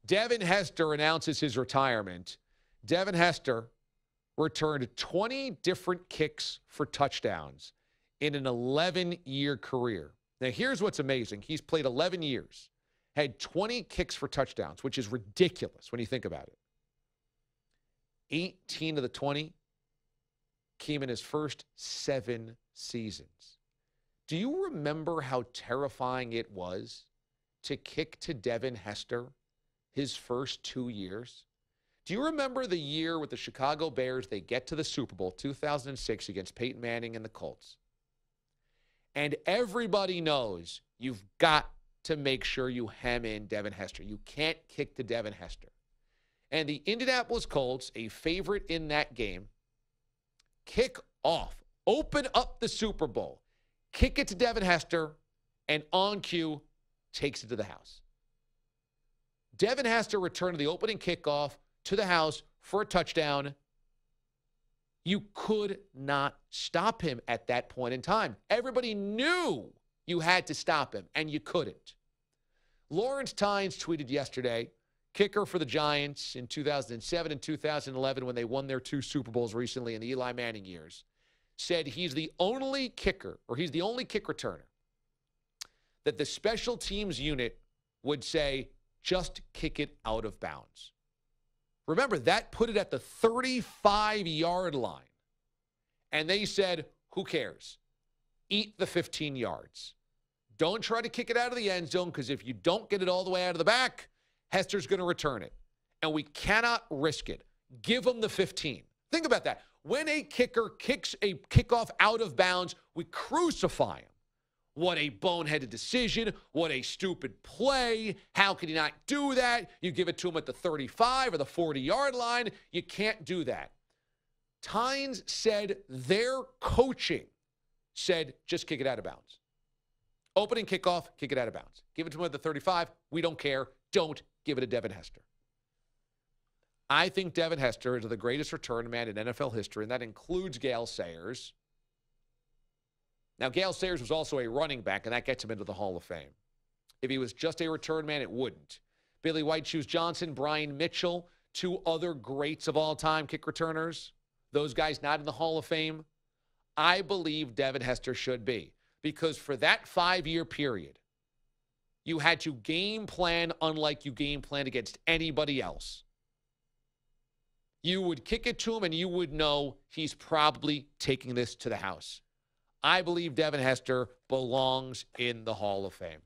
Devin Hester announces his retirement. Devin Hester returned 20 different kicks for touchdowns in an 11-year career. Now, here's what's amazing. He's played 11 years, had 20 kicks for touchdowns, which is ridiculous when you think about it. 18 of the 20 came in his first 7 seasons. Do you remember how terrifying it was to kick to Devin Hester his first 2 years? Do you remember the year with the Chicago Bears, they get to the Super Bowl, 2006, against Peyton Manning and the Colts? And everybody knows you've got to make sure you hem in Devin Hester. You can't kick to Devin Hester. And the Indianapolis Colts, a favorite in that game, kick off, open up the Super Bowl, kick it to Devin Hester, and on cue, takes it to the house. Devin Hester returned the opening kickoff to the house for a touchdown. You could not stop him at that point in time. Everybody knew you had to stop him, and you couldn't. Lawrence Tynes tweeted yesterday, kicker for the Giants in 2007 and 2011 when they won their 2 Super Bowls recently in the Eli Manning years, said he's the only kicker, or he's the only kick returner, that the special teams unit would say, just kick it out of bounds. Remember, that put it at the 35-yard line. And they said, who cares? Eat the 15 yards. Don't try to kick it out of the end zone, because if you don't get it all the way out of the back, Hester's going to return it. And we cannot risk it. Give him the 15. Think about that. When a kicker kicks a kickoff out of bounds, we crucify him. What a boneheaded decision. What a stupid play. How can you not do that? You give it to him at the 35 or the 40-yard line. You can't do that. Tynes said their coaching said, just kick it out of bounds. Opening kickoff, kick it out of bounds. Give it to him at the 35. We don't care. Don't give it to Devin Hester. I think Devin Hester is the greatest return man in NFL history, and that includes Gale Sayers. Now, Gale Sayers was also a running back, and that gets him into the Hall of Fame. If he was just a return man, it wouldn't. Billy White Shoes Johnson, Brian Mitchell, 2 other greats of all time kick returners. Those guys not in the Hall of Fame. I believe Devin Hester should be, because for that 5-year period, you had to game plan unlike you game planned against anybody else. You would kick it to him, and you would know he's probably taking this to the house. I believe Devin Hester belongs in the Hall of Fame.